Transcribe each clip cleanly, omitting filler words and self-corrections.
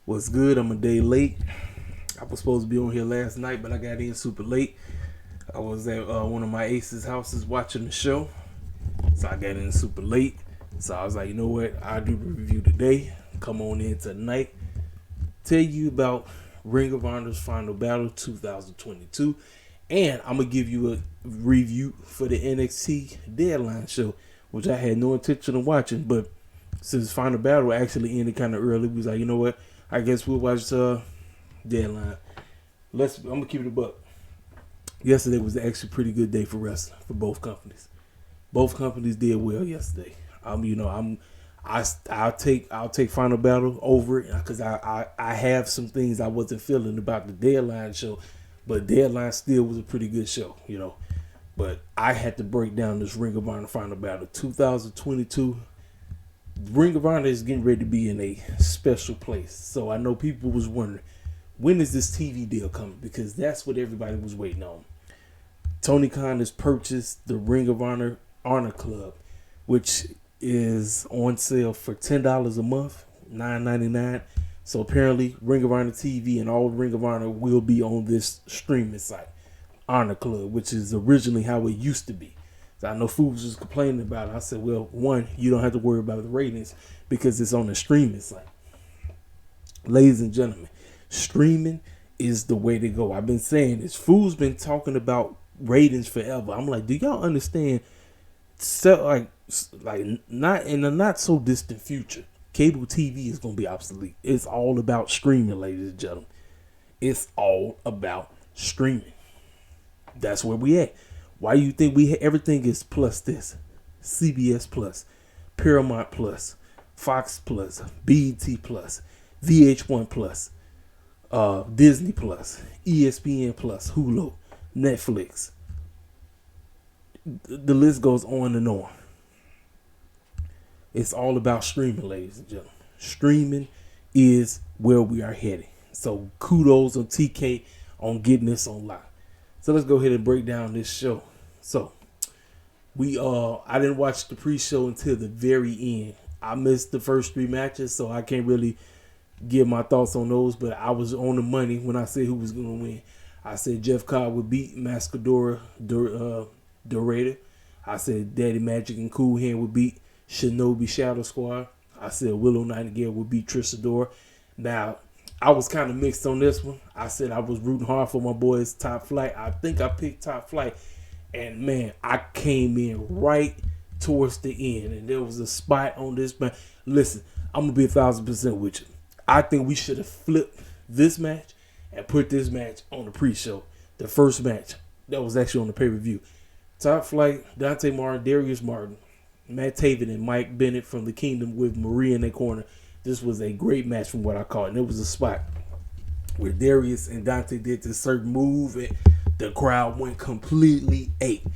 What's good? I'm a day late. I was supposed to be on here last night, but I got in super late. I was at one of my aces' houses watching the show, so I got in super late. So I was like, you know what? I'll do the review today. Come on in tonight. Tell you about Ring of Honor's Final Battle 2022. And I'm going to give you a review for the NXT Deadline show, which I had no intention of watching. But since Final Battle actually ended kind of early, we was like, you know what? I guess we'll watch Deadline. I'm going to keep it a buck. Yesterday was actually a pretty good day for wrestling for both companies. Both companies did well yesterday. I'll take Final Battle over it because I have some things I wasn't feeling about the Deadline show, but Deadline still was a pretty good show, But I had to break down this Ring of Honor Final Battle 2022. Ring of Honor is getting ready to be in a special place, so I know people was wondering, when is this TV deal coming? Because that's what everybody was waiting on. Tony Khan has purchased the Ring of Honor Club, which is on sale for $10 a month, $9.99. So apparently Ring of Honor TV and all Ring of Honor will be on this streaming site, Honor Club, which is originally how it used to be. So I know fools was complaining about it. I said, well, one, you don't have to worry about the ratings because it's on the streaming site. Ladies and gentlemen, streaming is the way to go. I've been saying this. Fools been talking about ratings forever. I'm like, do y'all understand? So not in a not so distant future, cable TV is gonna be obsolete. It's all about streaming, ladies and gentlemen. It's all about streaming. That's where we at. Why you think everything is plus this? CBS Plus, Paramount Plus, Fox Plus, BET Plus, VH1 Plus, Disney Plus, ESPN Plus, Hulu, Netflix. The list goes on and on. It's all about streaming, ladies and gentlemen. Streaming is where we are heading. So kudos on TK on getting this on lock. So let's go ahead and break down this show. So I didn't watch the pre-show until the very end. I missed the first 3 matches, so I can't really give my thoughts on those, but I was on the money when I said who was going to win. I said Jeff Cobb would beat Mascadora Dorada. I said Daddy Magic and Cool Hand would beat Shinobi Shadow Squad. I said Willow Nightingale would beat Trisadora. Now, I was kind of mixed on this one. I said I was rooting hard for my boys Top Flight. I think I picked Top Flight. And, man, I came in right towards the end. And there was a spot on this match. Listen, I'm going to be 1,000% with you. I think we should have flipped this match and put this match on the pre-show. The first match that was actually on the pay-per-view. Top Flight, Dante Martin, Darius Martin, Matt Taven, and Mike Bennett from the Kingdom with Maria in their corner. This was a great match from what I caught. And it was a spot where Darius and Dante did this certain move and the crowd went completely ape.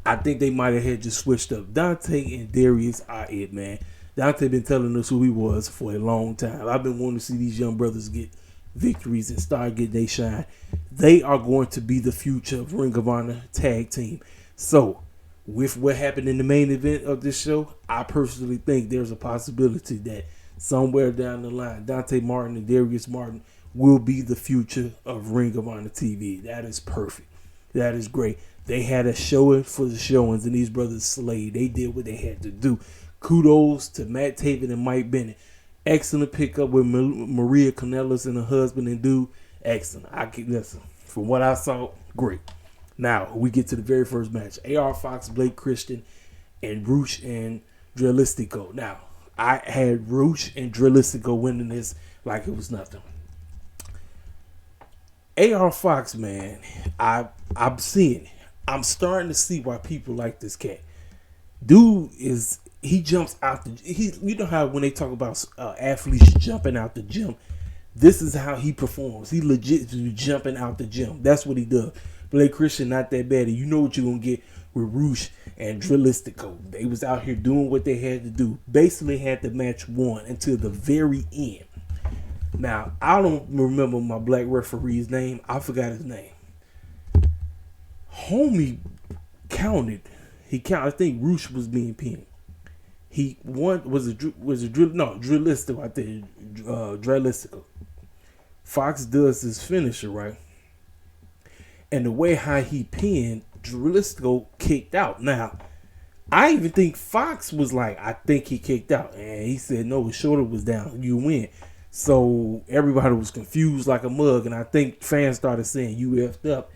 I think they might have had just switched up. Dante and Darius are it, man. Dante been telling us who he was for a long time. I've been wanting to see these young brothers get victories and start getting they shine. They are going to be the future of Ring of Honor tag team. So, with what happened in the main event of this show, I personally think there's a possibility that somewhere down the line, Dante Martin and Darius Martin will be the future of Ring of Honor TV. That is perfect. That is great. They had a showing for the showings, and these brothers slayed. They did what they had to do. Kudos to Matt Taven and Mike Bennett. Excellent pickup with Maria Kanellis and her husband and dude. Excellent. Listen, from what I saw, great. Now, we get to the very first match. AR Fox, Blake Christian, and Roosh and Drilistico. Now, I had Roosh and Drilistico winning this like it was nothing. AR Fox, man, I'm seeing it. I'm starting to see why people like this cat. Dude he jumps out you know how when they talk about athletes jumping out the gym, this is how he performs. He legit jumping out the gym. That's what he does. Blake Christian not that bad. And you know what you're going to get with Roosh and Drilistico. They was out here doing what they had to do. Basically had the match won until the very end. Now, I don't remember my black referee's name. I forgot his name. Homie counted. I think Roosh was being pinned. He won. Was it Drilistico? I think Drilistico. Fox does his finisher, right? And the way how he pinned, Driscoll kicked out. Now, I even think Fox was like, I think he kicked out. And he said, no, his shoulder was down. You win. So everybody was confused like a mug. And I think fans started saying, you effed up.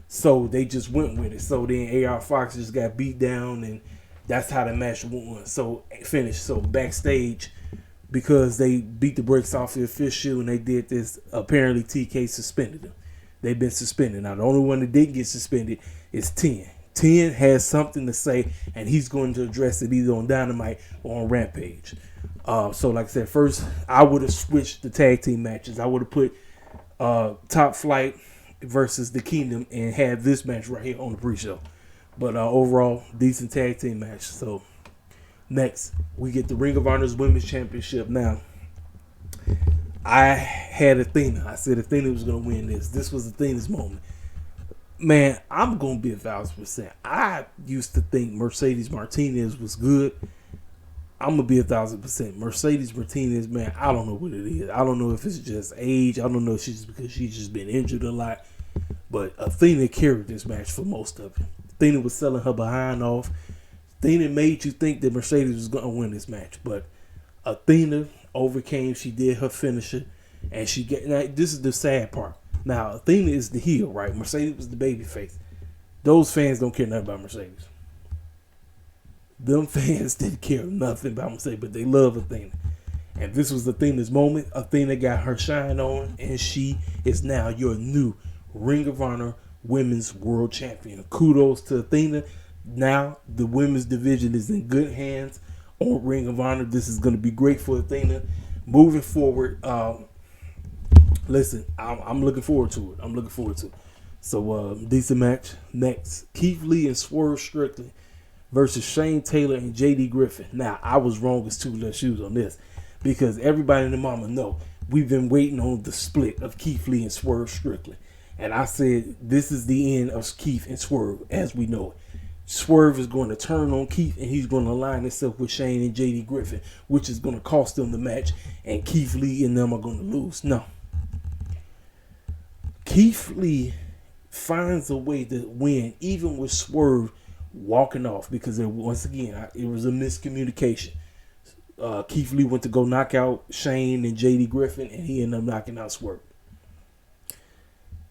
So they just went with it. So then AR Fox just got beat down. And that's how the match won. So finished. So backstage, because they beat the brakes off the official and they did this, apparently TK suspended them. They've been suspended. Now, the only one that didn't get suspended is 10. 10 has something to say, and he's going to address it either on Dynamite or on Rampage. So, like I said, first, I would have switched the tag team matches. I would have put Top Flight versus The Kingdom and had this match right here on the pre-show. But overall, decent tag team match. So, next, we get the Ring of Honor's Women's Championship. Now, I had Athena. I said Athena was going to win this. This was Athena's moment. Man, I'm going to be 1,000%. I used to think Mercedes Martinez was good. I'm going to be 1,000%. Mercedes Martinez, man, I don't know what it is. I don't know if it's just age. I don't know if she's because she's just been injured a lot. But Athena carried this match for most of it. Athena was selling her behind off. Athena made you think that Mercedes was going to win this match. But Athena overcame. She did her finisher. And she get. Now, this is the sad part. Now, Athena is the heel, right? Mercedes was the baby face. Those fans don't care nothing about Mercedes. Them fans didn't care nothing about Mercedes, but they love Athena. And this was Athena's moment. Athena got her shine on, and she is now your new Ring of Honor Women's World Champion. Kudos to Athena. Now, the women's division is in good hands on Ring of Honor. This is going to be great for Athena. Moving forward, listen, I'm looking forward to it. I'm looking forward to it. So, decent match. Next, Keith Lee and Swerve Strickland versus Shane Taylor and JD Griffin. Now, I was wrong as two left shoes on this because everybody and their mama know we've been waiting on the split of Keith Lee and Swerve Strickland. And I said, this is the end of Keith and Swerve as we know it. Swerve is going to turn on Keith and he's going to align himself with Shane and JD Griffin, which is going to cost them the match. And Keith Lee and them are going to lose. No. Keith Lee finds a way to win, even with Swerve walking off, because once again, it was a miscommunication. Keith Lee went to go knock out Shane and JD Griffin, and he ended up knocking out Swerve.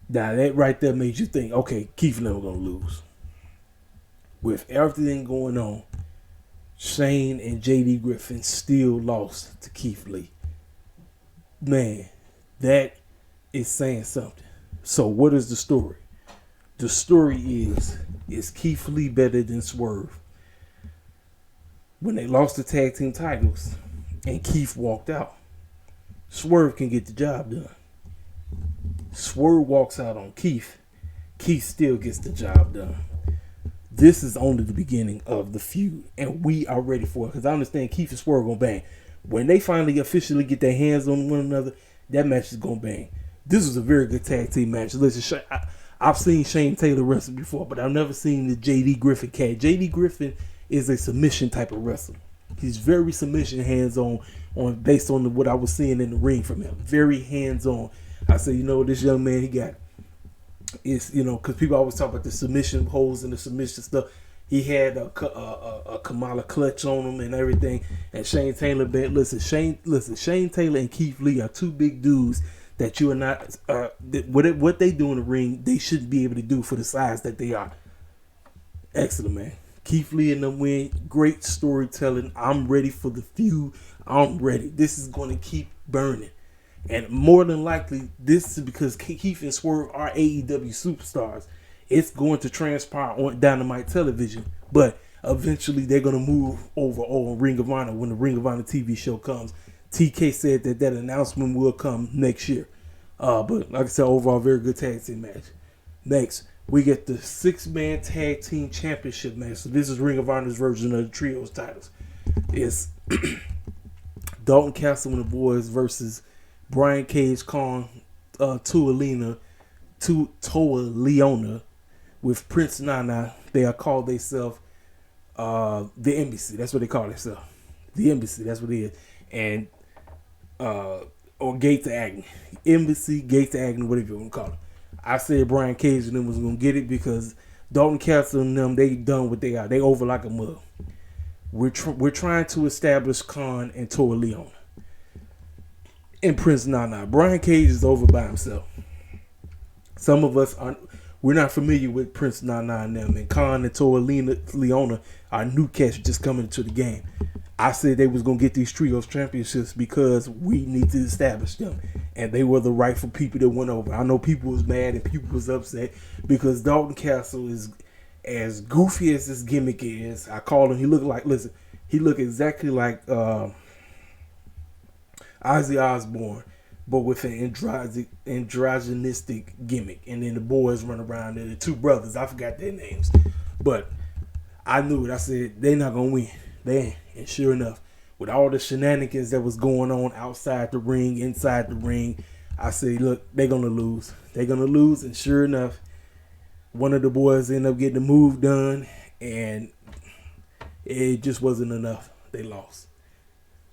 Now, that right there made you think, okay, Keith Lee was going to lose. With everything going on, Shane and JD Griffin still lost to Keith Lee. Man, that is saying something. So what is the story? The story is Keith Lee better than Swerve? When they lost the tag team titles and Keith walked out, Swerve can get the job done. Swerve walks out on Keith. Keith still gets the job done. This is only the beginning of the feud, and we are ready for it because I understand Keith and Swerve gonna bang. When they finally officially get their hands on one another, that match is gonna bang. This was a very good tag team match. Listen, I've seen Shane Taylor wrestle before, but I've never seen the JD Griffin cat. JD Griffin is a submission type of wrestler. He's very submission hands-on based on what I was seeing in the ring from him. Very hands-on. I said, this young man he got is, because people always talk about the submission holds and the submission stuff. He had a Kamala clutch on him and everything. And Shane Taylor, Shane Taylor and Keith Lee are two big dudes that you are not, what they do in the ring, they shouldn't be able to do for the size that they are. Excellent, man. Keith Lee and them win. Great storytelling. I'm ready for the feud. I'm ready. This is going to keep burning. And more than likely, this is because Keith and Swerve are AEW superstars. It's going to transpire on Dynamite television. But eventually, they're going to move over on Ring of Honor when the Ring of Honor TV show comes. TK said that announcement will come next year. But like I said, overall, very good tag team match. Next, we get the 6-man tag team championship match. So this is Ring of Honor's version of the trios titles. It's Dalton Castle and the boys versus Brian Cage, Khan, Toa Leona with Prince Nana. They are called themselves the Embassy. That's what they call themselves. The Embassy. That's what it is. And or Gates of Agony. Embassy, Gates of Agony, whatever you want to call it. I said Brian Cage and them was going to get it because Dalton Castle and them, they done what they are. They over like a mug. We're trying to establish Khan and Tora Leona and Prince Nana. Brian Cage is over by himself. Some of us we're not familiar with Prince Nana and them, and Khan and Tora Leona are new cats just coming to the game. I said they was gonna get these trios championships because we need to establish them, and they were the rightful people that went over. I know people was mad and people was upset because Dalton Castle is as goofy as this gimmick is. I call him. He looked exactly like Ozzy Osbourne, but with an androgynistic gimmick. And then the boys run around there, the two brothers. I forgot their names, but I knew it. I said they're not gonna win. They ain't. And sure enough, with all the shenanigans that was going on outside the ring, inside the ring, I said, look, they're gonna lose. They're gonna lose. And sure enough, one of the boys ended up getting the move done, and it just wasn't enough. They lost.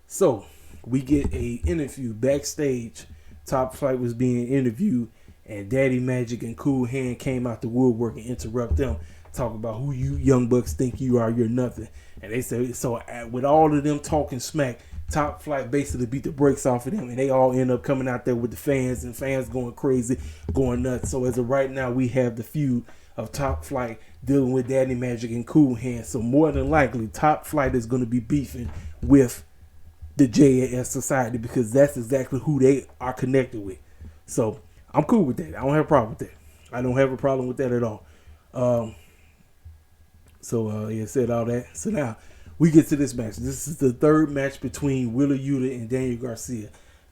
So we get a interview backstage. Top Flight was being interviewed, and Daddy Magic and Cool Hand came out the woodwork and interrupt them, talking about who you young bucks think you are. You're nothing. And they said, so with all of them talking smack, Top Flight basically beat the brakes off of them, and they all end up coming out there with the fans, and fans going crazy, going nuts. So as of right now, we have the feud of Top Flight dealing with Daddy Magic and Cool Hand. So more than likely, Top Flight is going to be beefing with the JAS Society because that's exactly who they are connected with. So I'm cool with that. I don't have a problem with that. I don't have a problem with that at all. Yeah, said all that. So now we get to this match. This is the third match between Wheeler Yuta and Daniel Garcia.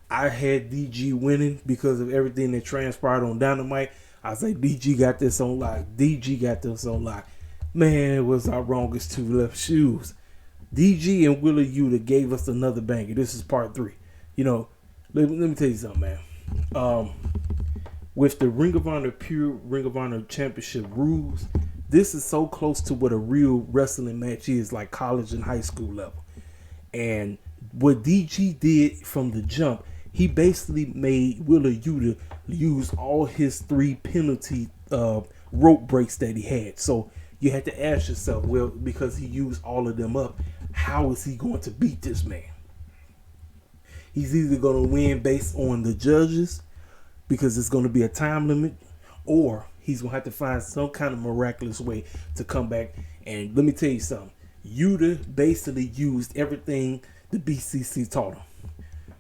I had DG winning because of everything that transpired on Dynamite. I was like, DG got this on lock. DG got this on lock. Man, it was our wrongest two left shoes. DG and Wheeler Yuta gave us another banger. This is part 3. You know, let me tell you something, man. With the Ring of Honor, pure Ring of Honor championship rules, this is so close to what a real wrestling match is, like college and high school level. And what DG did from the jump, he basically made Wheeler Yuta use all his 3 penalty rope breaks that he had. So you had to ask yourself, well, because he used all of them up, how is he going to beat this man? He's either going to win based on the judges, because it's going to be a time limit, or he's going to have to find some kind of miraculous way to come back. And let me tell you something. Yuta basically used everything the BCC taught him.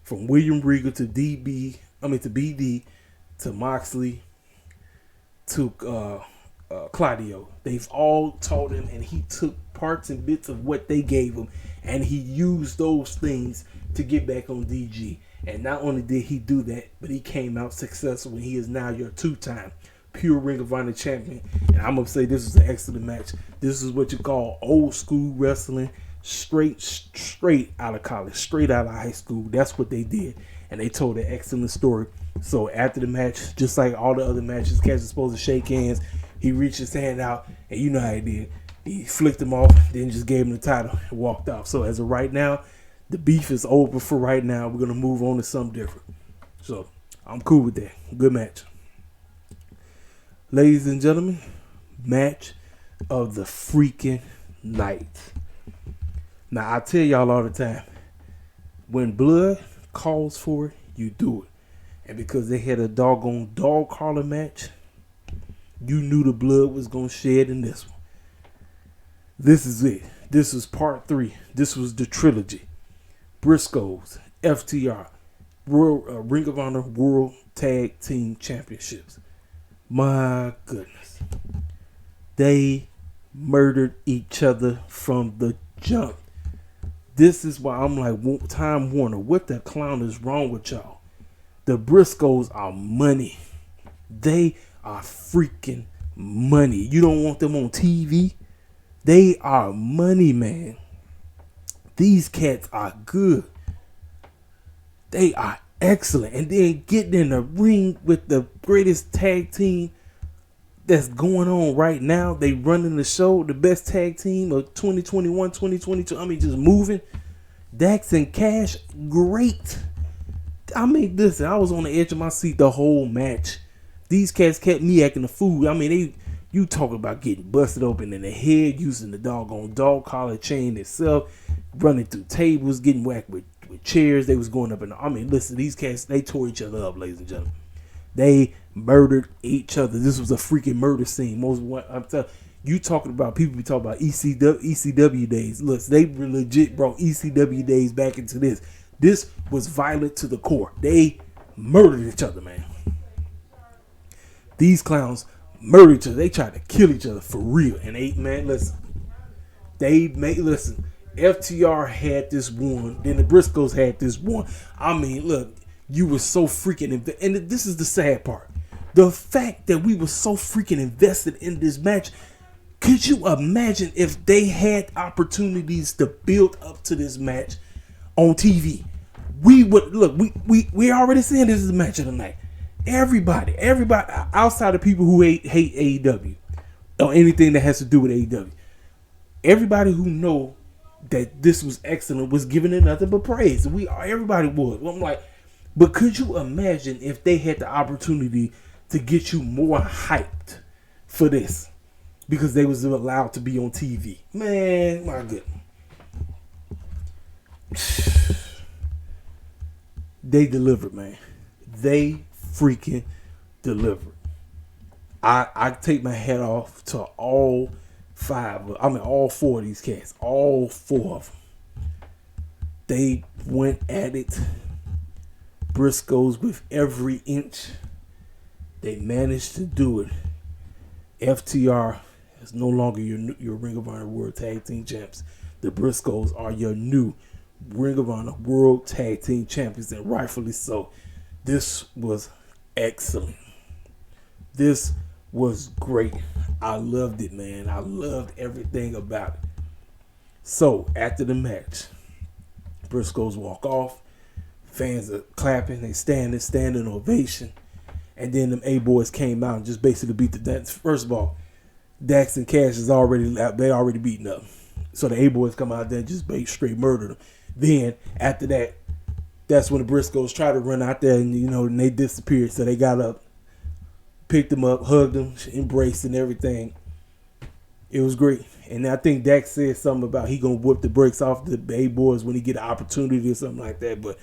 From William Regal to BD to Moxley to Claudio. They've all taught him, and he took parts and bits of what they gave him, and he used those things to get back on DG. And not only did he do that, but he came out successful, and he is now your 2-time pure Ring of Honor champion. And I'm going to say this was an excellent match. This is what you call old school wrestling, straight out of college, straight out of high school. That's what they did, and they told an excellent story. So after the match, just like all the other matches, Cass was supposed to shake hands. He reached his hand out, and you know how he did. He flicked him off, then just gave him the title and walked off. So as of right now, the beef is over for right now. We're going to move on to something different. So I'm cool with that. Good match. Ladies and gentlemen, match of the freaking night. Now, I tell y'all all the time, when blood calls for it, you do it. And because they had a doggone dog collar match, you knew the blood was going to shed in this one. This is it. This is part 3. This was the trilogy. Briscoes, FTR, Ring of Honor World Tag Team Championships. My goodness. They murdered each other from the jump. This is why I'm like, Time Warner, what the clown is wrong with y'all? The Briscoes are money. They are freaking money. You don't want them on TV? They are money, man. These cats are good. They are excellent. And then getting in the ring with the greatest tag team that's going on right now. They running the show. The best tag team of 2021, 2022. I mean, just moving. Dax and Cash, great. I mean, listen, I was on the edge of my seat the whole match. These cats kept me acting a fool. I mean, you talking about getting busted open in the head, using the doggone dog collar chain itself, running through tables, getting whacked with chairs. They was going up I mean, listen, these cats, they tore each other up, ladies and gentlemen. They murdered each other. This was a freaking murder scene. I'm telling you, talking about people be talking about ECW days. Look, they legit brought ECW days back into this. This was violent to the core. They murdered each other, man. These clowns murdered each other. They tried to kill each other for real. And listen. FTR had this one. Then the Briscoes had this one. I mean, look, you were so freaking and this is the sad part. The fact that we were so freaking invested in this match. Could you imagine if they had opportunities to build up to this match on TV? We would look. We already saying this is the match of the night. Everybody outside of people who hate AEW or anything that has to do with AEW, everybody who know that this was excellent was giving it nothing but praise. Everybody was. I'm like, but could you imagine if they had the opportunity to get you more hyped for this because they was allowed to be on TV? Man, my goodness. They delivered, man. They freaking delivered. I take my hat off to all four of these cats. All four of them. They went at it. Briscoes with every inch. They managed to do it. FTR is no longer your Ring of Honor World Tag Team Champs. The Briscoes are your new Ring of Honor World Tag Team Champions, and rightfully so. This was excellent. This was great. I loved it, man. I loved everything about it. So, after the match, Briscoes walk off. Fans are clapping. They standing ovation. And then them A-boys came out and just basically beat the Dax. First of all, Dax and Cash is already beaten up. So the A-boys come out there and just straight murder them. Then, after that, that's when the Briscoes tried to run out there and they disappeared. So they got up, picked them up, hugged them, embraced and everything. It was great. And I think Dax said something about he gonna whip the brakes off the A-boys when he get an opportunity or something like that. But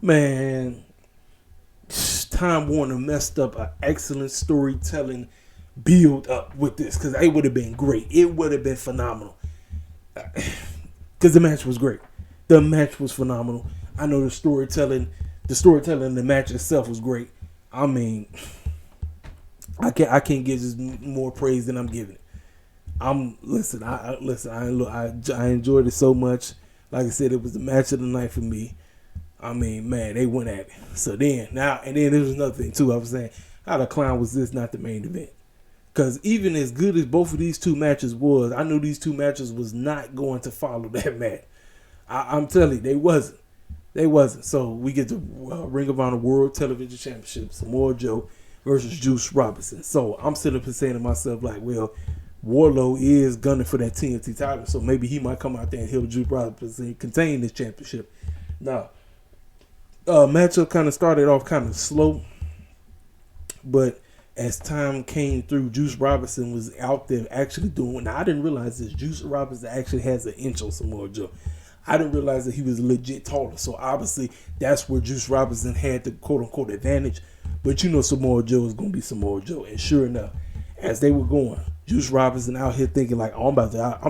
man, Time Warner messed up an excellent storytelling build up with this because it would have been great. It would have been phenomenal because the match was great. The match was phenomenal. I know the storytelling in the match itself was great. I mean, I can't give this more praise than I'm giving it. I enjoyed it so much. Like I said, it was the match of the night for me. I mean, man, they went at it. So then there was another thing too. I was saying, how the clown was this not the main event? Because even as good as both of these two matches was, I knew these two matches was not going to follow that match. I'm telling you, they wasn't. So we get the Ring of Honor World Television Championship, Samoa Joe versus Juice Robinson. So I'm sitting up and saying to myself, like, well, Wardlow is gunning for that TNT title, so maybe he might come out there and help Juice Robinson contain this championship. Now, matchup kind of started off kind of slow, but as time came through, Juice Robinson was out there actually doing. Now, I didn't realize this. Juice Robinson actually has an inch on Samoa Joe. I didn't realize that he was legit taller. So obviously that's where Juice Robinson had the quote unquote advantage. But Samoa Joe is going to be Samoa Joe. And sure enough, as they were going, Juice Robinson out here thinking like, oh, I'm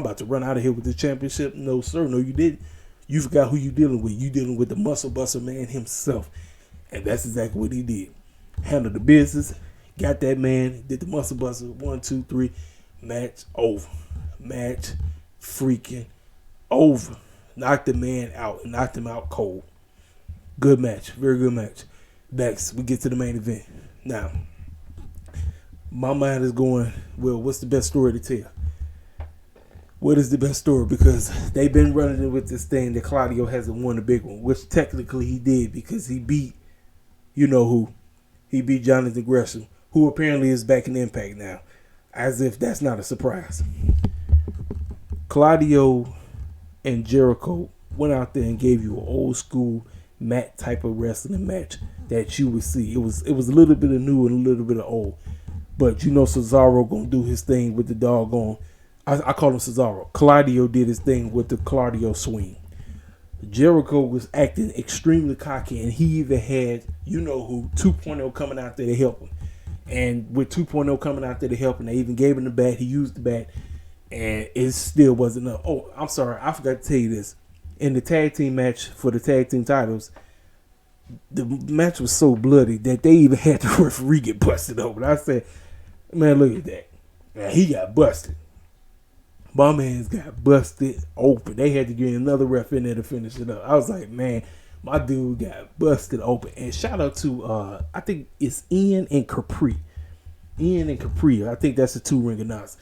about to run out of here with the championship. No, sir. No, you didn't. You forgot who you dealing with. You dealing with the muscle buster man himself. And that's exactly what he did. Handled the business. Got that man. Did the muscle buster. 1, 2, 3. Match over. Match freaking over. Knocked the man out. Knocked him out cold. Good match. Very good match. Next, we get to the main event. Now, my mind is going, well, what's the best story to tell? What is the best story? Because they've been running it with this thing that Claudio hasn't won a big one, which technically he did because he beat, you know who. He beat Jonathan Gresham, who apparently is back in Impact now. As if that's not a surprise. Claudio and Jericho went out there and gave you an old school mat type of wrestling match that you would see. It was a little bit of new and a little bit of old. But you know Cesaro gonna do his thing with the doggone. I call him Cesaro. Claudio did his thing with the Claudio swing. Jericho was acting extremely cocky, and he even had, you know who, 2.0 coming out there to help him. And with 2.0 coming out there to help him, they even gave him the bat. He used the bat, and it still wasn't enough. Oh, I'm sorry. I forgot to tell you this. In the tag team match for the tag team titles, the match was so bloody that they even had the referee get busted open. I said, man, look at that. Man, he got busted. My man's got busted open. They had to get another ref in there to finish it up. I was like, man, my dude got busted open. And shout out to, I think it's Ian and Capri. I think that's the two ring announcers.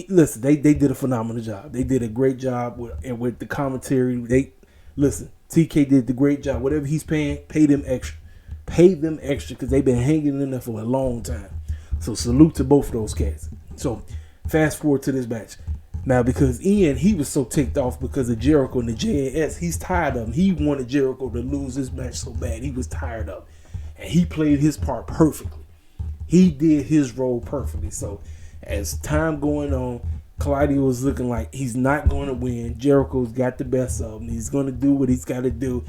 Listen, they did a phenomenal job. They did a great job with the commentary. TK did the great job. Whatever he's paying, pay them extra. Pay them extra because they've been hanging in there for a long time. So salute to both of those cats. So fast forward to this match. Now, because Ian, he was so ticked off because of Jericho and the JAS, he's tired of him. He wanted Jericho to lose this match so bad. He was tired of it. And he played his part perfectly. He did his role perfectly. So as time going on, Claudio was looking like he's not going to win. Jericho's got the best of him. He's going to do what he's got to do.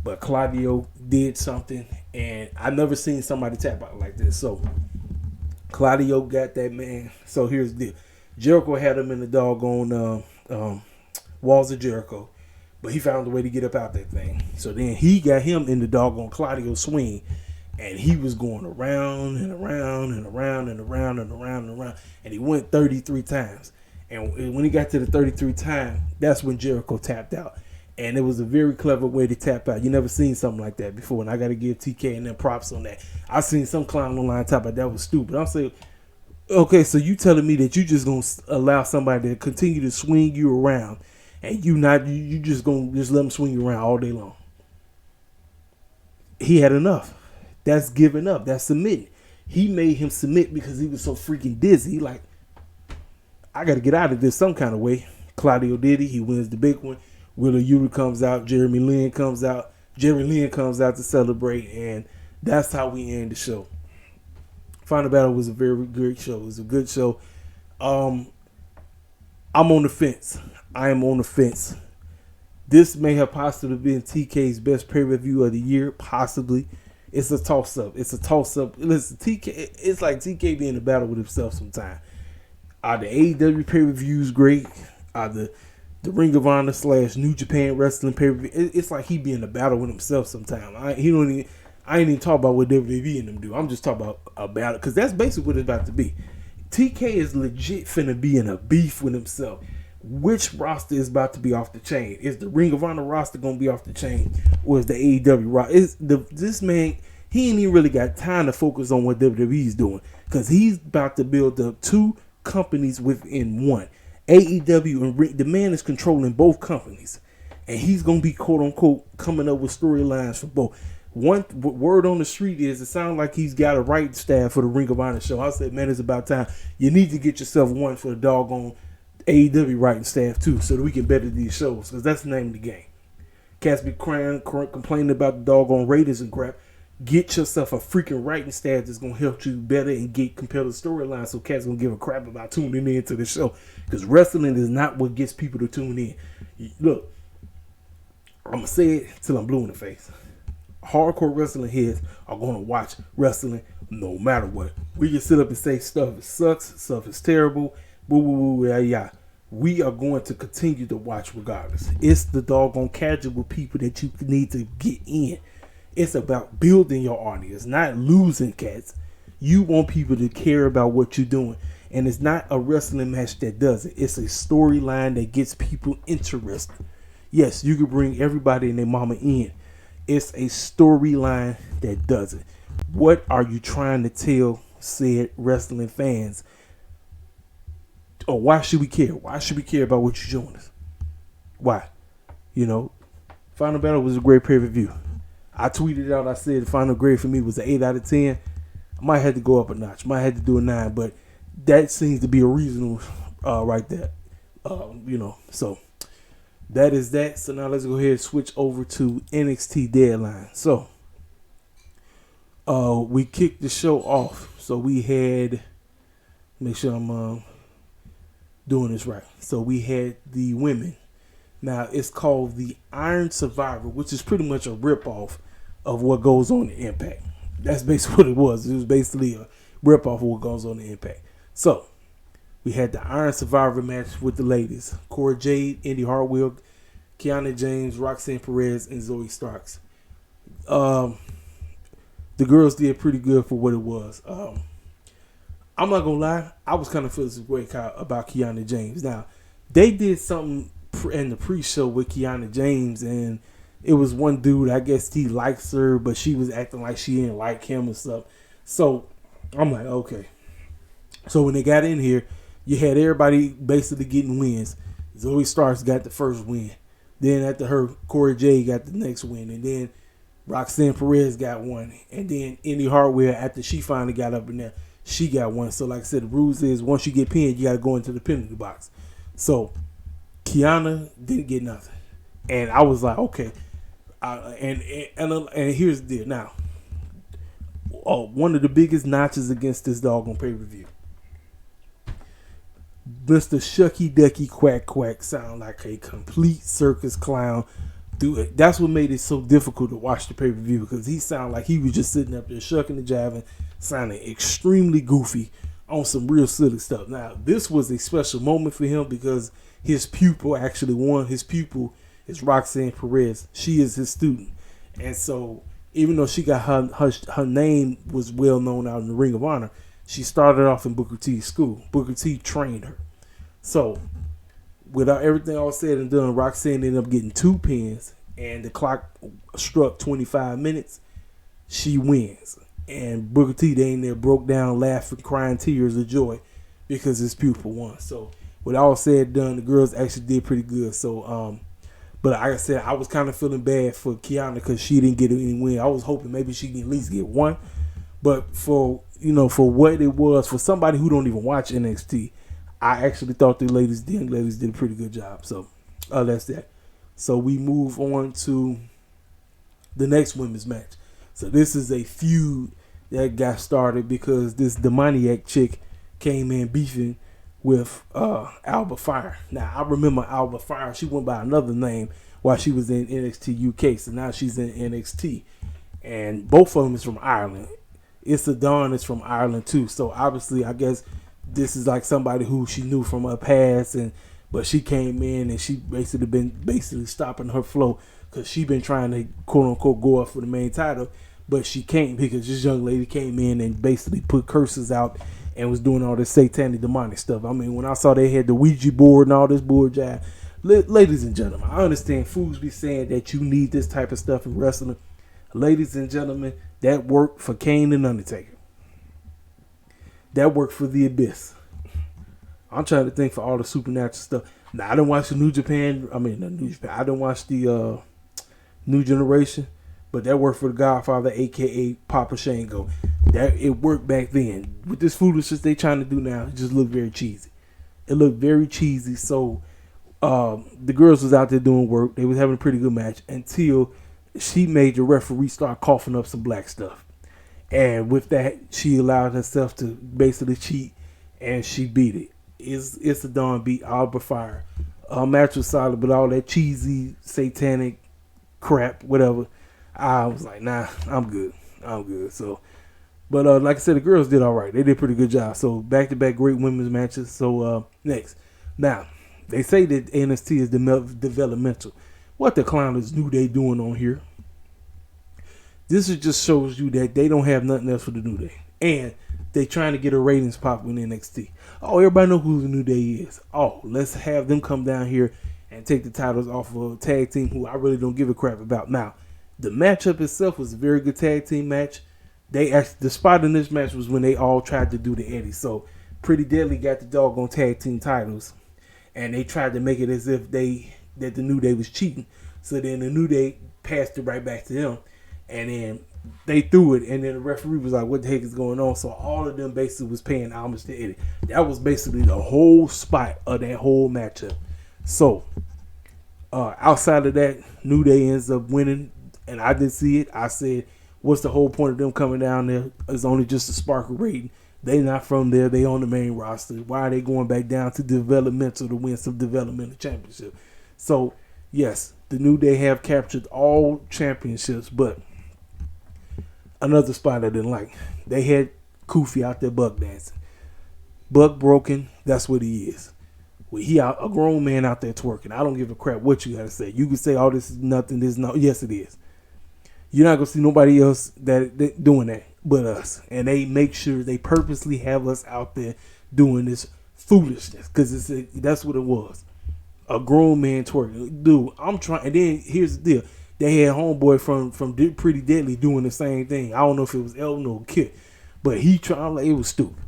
But Claudio did something, and I never seen somebody tap out like this. So Claudio got that man. So here's the deal. Jericho had him in the doggone walls of Jericho, but he found a way to get up out that thing. So then he got him in the doggone Claudio swing, and he was going around and around and around and around and around and around, and he went 33 times. And when he got to the 33 time, that's when Jericho tapped out. And it was a very clever way to tap out. You never seen something like that before, and I got to give TK and them props on that. I seen some clown online tap out. That was stupid. I'm saying, okay, so you telling me that you just gonna allow somebody to continue to swing you around, and you just gonna just let them swing you around all day long? He had enough. That's giving up. That's submitting. He made him submit because he was so freaking dizzy. Like, I got to get out of this some kind of way. Claudio did it. He wins the big one. Wheeler Yuta comes out. Jeremy Lin comes out. Jeremy Lin comes out to celebrate, and that's how we end the show. Final Battle was a very great show. It was a good show. I'm on the fence. I am on the fence. This may have possibly been TK's best pay-per-view of the year, possibly. It's a toss-up. Listen, TK, it's like TK being in a battle with himself sometimes. Are the AEW pay-per-views great? Are the Ring of Honor / New Japan Wrestling pay-per-view? It's like he be in a battle with himself sometimes. I ain't even talking about what WWE and them do. I'm just talking about a battle, because that's basically what it's about to be. TK is legit finna be in a beef with himself. Which roster is about to be off the chain? Is the Ring of Honor roster gonna be off the chain, or is the AEW roster? This man, he ain't even really got time to focus on what WWE's doing, because he's about to build up two companies within one. AEW and the man is controlling both companies, and he's gonna be quote unquote coming up with storylines for both. One word on the street is it sounds like he's got a writing staff for the Ring of Honor show. I said, man, it's about time. You need to get yourself one for the doggone AEW writing staff too, so that we can better these shows, because that's the name of the game. Cats be crying, complaining about the doggone ratings and crap. Get yourself a freaking writing staff that's gonna help you better and get competitive storylines, so cats gonna give a crap about tuning in to the show, because wrestling is not what gets people to tune in. Look, I'm gonna say it till I'm blue in the face. Hardcore wrestling heads are gonna watch wrestling no matter what. We can sit up and say stuff sucks, stuff is terrible, yeah. We are going to continue to watch regardless. It's the doggone casual people that you need to get in. It's about building your audience, not losing cats. You want people to care about what you're doing. And it's not a wrestling match that does it. It's a storyline that gets people interested. Yes, you can bring everybody and their mama in. It's a storyline that does it. What are you trying to tell said wrestling fans? Or why should we care? Why should we care about what you're showing us? Why? Final Battle was a great pay-per-view. I tweeted out, I said the final grade for me was an 8 out of 10. I might have to go up a notch. Might have to do a 9, but that seems to be a reasonable right there. So that is that. So now let's go ahead and switch over to NXT Deadline. So we kicked the show off. So we had, make sure I'm doing this right. So we had the women. Now it's called the Iron Survivor, which is pretty much a ripoff of what goes on in Impact. That's basically what it was. It was basically a ripoff of what goes on in Impact. So we had the Iron Survivor match with the ladies: Cora Jade, Indy Hartwell, Kiana James, Roxanne Perez, and Zoe Starks. The girls did pretty good for what it was. I'm not gonna lie, I was kind of feeling some way about Kiana James. Now, they did something in the pre-show with Kiana James, and it was one dude, I guess he likes her, but she was acting like she didn't like him and stuff. So I'm like, okay. So when they got in here, you had everybody basically getting wins. Zoe Starks got the first win. Then after her, Cora Jade got the next win. And then Roxanne Perez got one. And then Indy Hartwell, after she finally got up in there, she got one. So like I said, the rules is once you get pinned, you got to go into the penalty box. So Kiana didn't get nothing. And I was like, okay. And here's the deal. Now, one of the biggest notches against this dog on pay-per-view. Mr. Shucky Ducky Quack Quack sound like a complete circus clown. Dude, that's what made it so difficult to watch the pay-per-view, because he sounded like he was just sitting up there shucking and jiving, sounding extremely goofy on some real silly stuff. Now, this was a special moment for him because his pupil actually won. His pupil is Roxanne Perez. She is his student. And so even though she got her name was well known out in the Ring of Honor, she started off in Booker T's school. Booker T trained her. So without everything all said and done, Roxanne ended up getting 2 pins, and the clock struck 25 minutes. She wins. And Booker T, they in there broke down, laughing, crying tears of joy because his pupil won. So with all said and done, the girls actually did pretty good. So, but like I said, I was kind of feeling bad for Kiana because she didn't get any win. I was hoping maybe she can at least get one. But for what it was, for somebody who don't even watch NXT, I actually thought the ladies did a pretty good job. So that's that. So we move on to the next women's match. So this is a feud that got started because this demoniac chick came in beefing with Alba Fire. Now, I remember Alba Fire. She went by another name while she was in NXT UK. So now she's in NXT. And both of them is from Ireland. Issa Dawn is from Ireland too. So obviously, I guess this is like somebody who she knew from her past, but she came in and she basically stopping her flow because she been trying to quote unquote go up for the main title, but she can't because this young lady came in and basically put curses out and was doing all this satanic demonic stuff. I mean, when I saw they had the Ouija board and all this board jive, ladies and gentlemen, I understand fools be saying that you need this type of stuff in wrestling. Ladies and gentlemen, that worked for Kane and Undertaker. That worked for the Abyss. I'm trying to think for all the supernatural stuff. Now, I didn't watch the New Japan. I didn't watch the New Generation, but that worked for the Godfather, a.k.a. Papa Shango. That it worked back then. With this foolishness they trying to do now, it just looked very cheesy. It looked very cheesy. So the girls was out there doing work. They was having a pretty good match until she made the referee start coughing up some black stuff. And with that, she allowed herself to basically cheat, and she beat it. It's a Dawn beat Alba Fire. Match was solid, but all that cheesy, satanic crap, whatever, I was like, nah, I'm good. So, but like I said, the girls did all right. They did a pretty good job. So back-to-back great women's matches. So next. Now, they say that NXT is developmental. What the clown is New Day doing on here? This just shows you that they don't have nothing else for the New Day. And they trying to get a ratings pop in NXT. Oh, everybody know who the New Day is. Oh, let's have them come down here and take the titles off of a tag team who I really don't give a crap about. Now, the matchup itself was a very good tag team match. The spot in this match was when they all tried to do the Eddie. So, Pretty Deadly got the doggone tag team titles. And they tried to make it as if that the New Day was cheating. So then the New Day passed it right back to them. And then they threw it, and then the referee was like, what the heck is going on? So all of them basically was paying homage to Eddie. That was basically the whole spot of that whole matchup. So Outside of that, New Day ends up winning, and I didn't see it. I said, what's the whole point of them coming down there? It's only just a sparkle rating. They not from there. They on the main roster. Why are they going back down to developmental to win some developmental championship? So, yes, the New Day have captured all championships, but another spot I didn't like. They had Kofi out there buck dancing. Buck broken, that's what he is. Well, he out, a grown man out there twerking. I don't give a crap what you got to say. You can say, oh, this is nothing, this is no. Yes, it is. You're not going to see nobody else that doing that but us. And they make sure they purposely have us out there doing this foolishness because that's what it was. A grown man twerking. Dude, I'm trying. And then here's the deal. They had homeboy from Pretty Deadly doing the same thing. I don't know if it was Elton or Kit, but he tried. Like, it was stupid.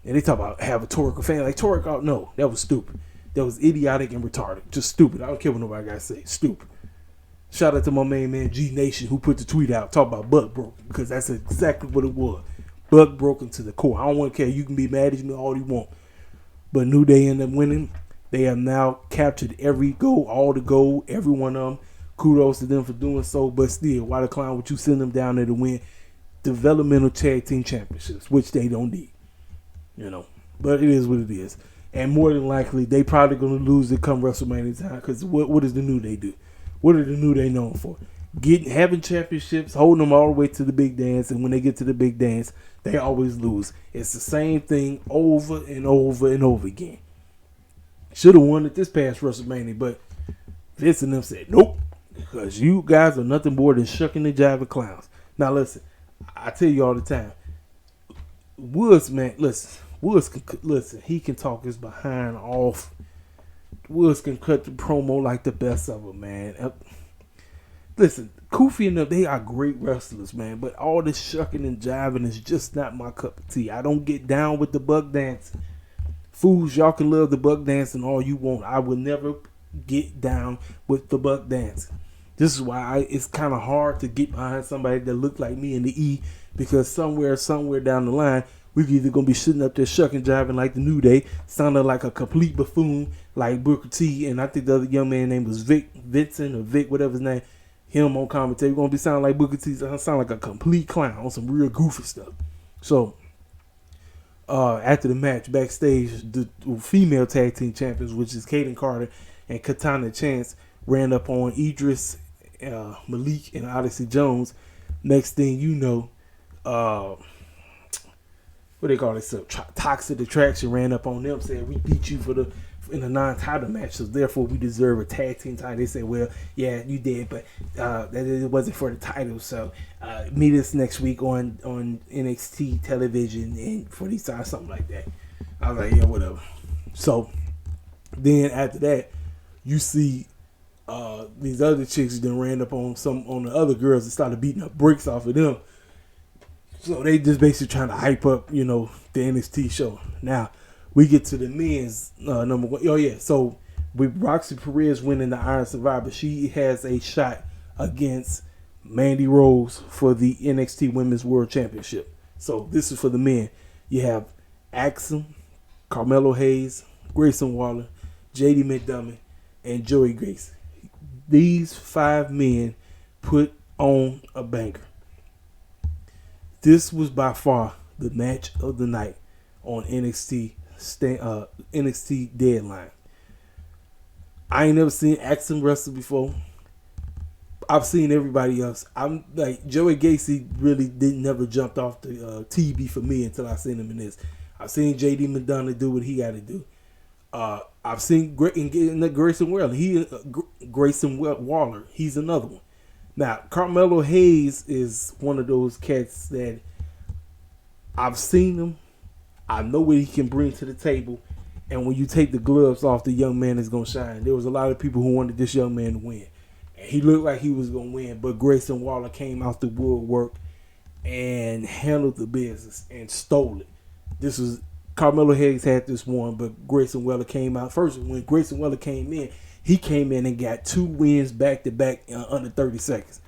And they talk about have a twerk fan. Like, twerk out. No, that was stupid. That was idiotic and retarded. Just stupid. I don't care what nobody got to say. Stupid. Shout out to my main man G Nation who put the tweet out talking about Buck broken because that's exactly what it was. Buck broken to the core. I don't want to care. You can be mad at me all you want. But New Day ended up winning. They have now captured every gold, all the gold, every one of them. Kudos to them for doing so. But still, why the clown would you send them down there to win developmental tag team championships, which they don't need. You know. But it is what it is. And more than likely, they probably going to lose it come WrestleMania time because what does the New Day do? What are the New Day known for? Having championships, holding them all the way to the big dance, and when they get to the big dance, they always lose. It's the same thing over and over and over again. Should have won it this past WrestleMania, but Vince and them said, nope, because you guys are nothing more than shucking and jiving clowns. Now listen, I tell you all the time, Woods, man, listen, he can talk his behind off. Woods can cut the promo like the best of them, man. Listen, Kofi and them, they are great wrestlers, man. But all this shucking and jiving is just not my cup of tea. I don't get down with the buck dancing. Fools, y'all can love the buck dancing all you want. I will never get down with the buck dancing. This is why it's kind of hard to get behind somebody that look like me in the E, because somewhere down the line, we're either going to be sitting up there shucking, jiving like the New Day, sounding like a complete buffoon like Booker T, and I think the other young man name was Vincent or Vic, whatever his name, him on commentary. We're going to be sounding like Booker T, sound like a complete clown on some real goofy stuff. So, after the match, backstage, the female tag team champions, which is Kaden Carter and Katana Chance, ran up on Idris, Malik, and Odyssey Jones. Next thing you know, what they call it? So Toxic Attraction ran up on them, said we beat you in a non-title match, so therefore we deserve a tag team title. They said, well, yeah, you did, but that it wasn't for the title. So meet us next week on NXT television and for these times, something like that. I was like, yeah, whatever. So then after that, you see these other chicks then ran up on the other girls and started beating up bricks off of them. So they just basically trying to hype up, the NXT show. Now, we get to the men's number one. Oh, yeah. So, with Roxy Perez winning the Iron Survivor, she has a shot against Mandy Rose for the NXT Women's World Championship. So, this is for the men. You have Axel, Carmelo Hayes, Grayson Waller, JD McDonough, and Joey Grace. These 5 men put on a banger. This was by far the match of the night on NXT Deadline. I ain't never seen Axel wrestle before. I've seen everybody else. I'm like, Joey Gacy really never jumped off the TV for me until I seen him in this. I've seen JD McDonough do what he got to do. I've seen Grayson Waller. Grayson Waller. He's another one. Now, Carmelo Hayes is one of those cats that I've seen him. I know what he can bring to the table. And when you take the gloves off, the young man is going to shine. There was a lot of people who wanted this young man to win. And he looked like he was going to win. But Grayson Waller came out the woodwork and handled the business and stole it. This was Carmelo Hayes had this one, but Grayson Waller came out first. When Grayson Waller came in, he came in and got 2 wins back to back in under 30 seconds.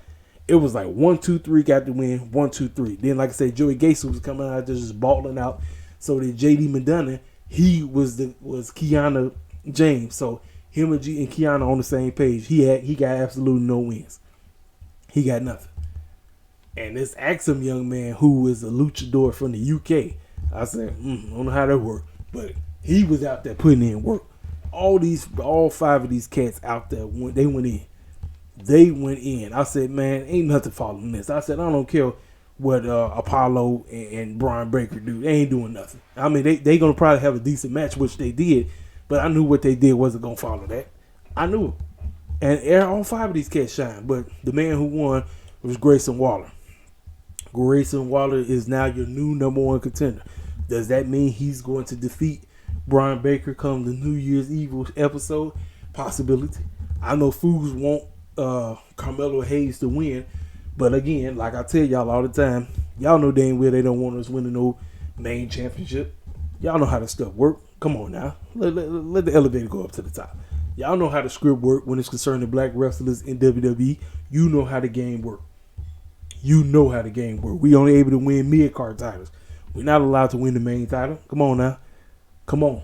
It was like 1, 2, 3 got the win, 1, 2, 3. Then, like I said, Joey Gacy was coming out there just balling out. So the JD McDonough, he was Kiana James. So him and G and Kiana on the same page. He got absolutely no wins. He got nothing. And this Axum young man who is a luchador from the UK, I said, I don't know how that worked, but he was out there putting in work. All 5 of these cats out there, they went in. They went in. I said, man, ain't nothing following this. I said, I don't care what Apollo and Brian Breaker do. They ain't doing nothing. I mean, they going to probably have a decent match, which they did, but I knew what they did wasn't going to follow that. I knew it. And all 5 of these cats shine, but the man who won was Grayson Waller. Grayson Waller is now your new number 1 contender. Does that mean he's going to defeat Brian Baker come the New Year's Eve episode? Possibility. I know Fools want Carmelo Hayes to win, but again, like I tell y'all all the time, y'all know dang well they don't want us winning no main championship. Y'all know how the stuff work. Come on now. Let the elevator go up to the top. Y'all know how the script work when it's concerning black wrestlers in WWE. You know how the game work. You know how the game work. We only able to win mid-card titles. We're not allowed to win the main title. Come on now. Come on.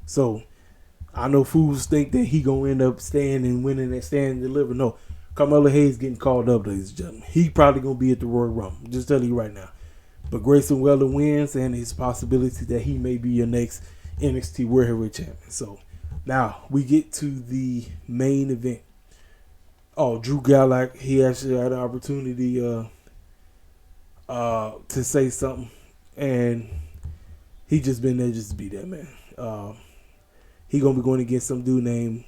So, I know fools think that he going to end up staying and winning and stand and deliver. No. Carmelo Hayes getting called up, ladies and gentlemen. He probably going to be at the Royal Rumble. Just telling you right now. But Grayson Waller wins, and it's a possibility that he may be your next NXT World Heavyweight Champion. So, now we get to the main event. Oh, Drew Gulak, he actually had an opportunity to say something, and he just been there just to be there, man. He gonna be going against some dude named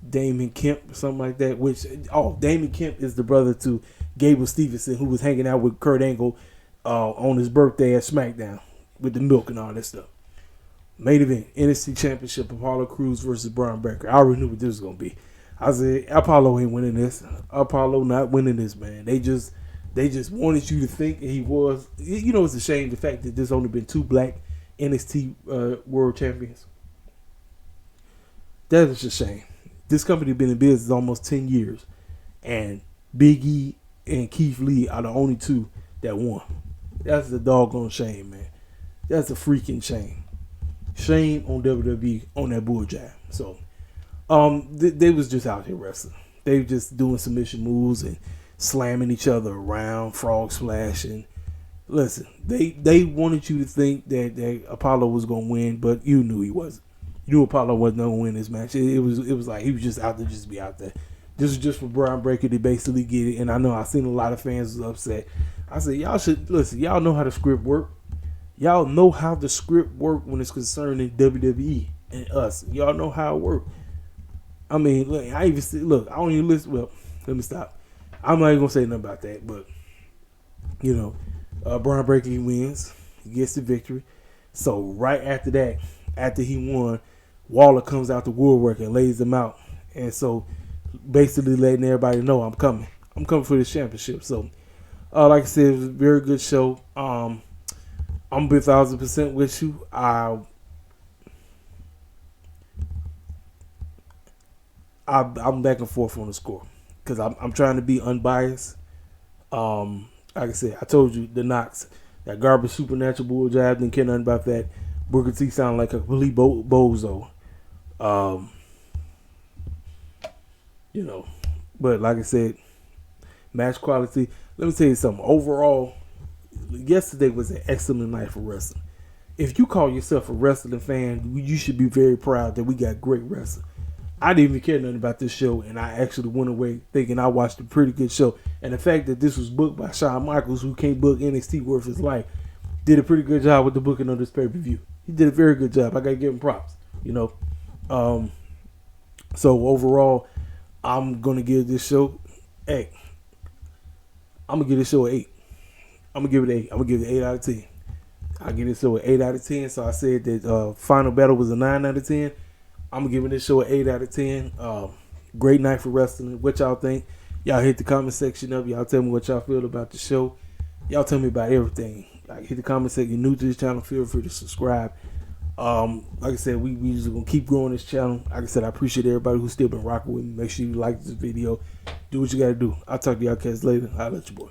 Damon Kemp or something like that. Damon Kemp is the brother to Gable Stevenson, who was hanging out with Kurt Angle on his birthday at SmackDown with the milk and all that stuff. Main event, NXT Championship, Apollo Crews versus Brian Breaker. I already knew what this was gonna be. I said, Apollo ain't winning this. Apollo not winning this, man. They just wanted you to think he was. You know, it's a shame the fact that there's only been 2 black NXT world champions. That is a shame. This company been in business almost 10 years, and Big E and Keith Lee are the only 2 that won. That's a doggone shame, man. That's a freaking shame. Shame on WWE on that bull jive. So. They was just out here wrestling. They were just doing submission moves and slamming each other around, frog splashing. Listen, they wanted you to think that Apollo was gonna win, but you knew he wasn't. You knew Apollo wasn't gonna win this match. It was like he was just out there just to be out there. This was just for Brian Breaker to basically get it. And I know I seen a lot of fans was upset. I said, y'all should listen. Y'all know how the script work. Y'all know how the script work when it's concerning WWE and us. Y'all know how it works. I mean, look, I don't even listen. Well, let me stop. I'm not even going to say nothing about that, but, you know, Brian Breaker wins. He gets the victory. So, right after that, after he won, Waller comes out the woodwork and lays him out. And so, basically letting everybody know I'm coming. I'm coming for this championship. So, like I said, it was a very good show. I'm 1,000% with you. I'm back and forth on the score because I'm trying to be unbiased. Like I said, I told you the Knox, that garbage supernatural bull jive, didn't care nothing about that. Booker T sound like a complete bozo. You know, but like I said, match quality. Let me tell you something. Overall, yesterday was an excellent night for wrestling. If you call yourself a wrestling fan, you should be very proud that we got great wrestling. I didn't even care nothing about this show, and I actually went away thinking I watched a pretty good show. And the fact that this was booked by Shawn Michaels, who can't book NXT worth his life, did a pretty good job with the booking of this pay-per-view. He did a very good job. I got to give him props, you know. So overall, I'm going to give this show, I'm going to give this show an 8. I'm going to give it an 8. I'm going to give it an 8 out of 10. I give this show an 8 out of 10. So I said that Final Battle was a 9 out of 10. I'm giving this show an 8 out of 10. Great night for wrestling. What y'all think? Y'all hit the comment section up. Y'all tell me what y'all feel about the show. Y'all tell me about everything. Like, hit the comment section. If you're new to this channel, feel free to subscribe. Like I said, we just gonna keep growing this channel. Like I said, I appreciate everybody who's still been rocking with me. Make sure you like this video. Do what you gotta do. I'll talk to y'all cats later. I'll let you boy.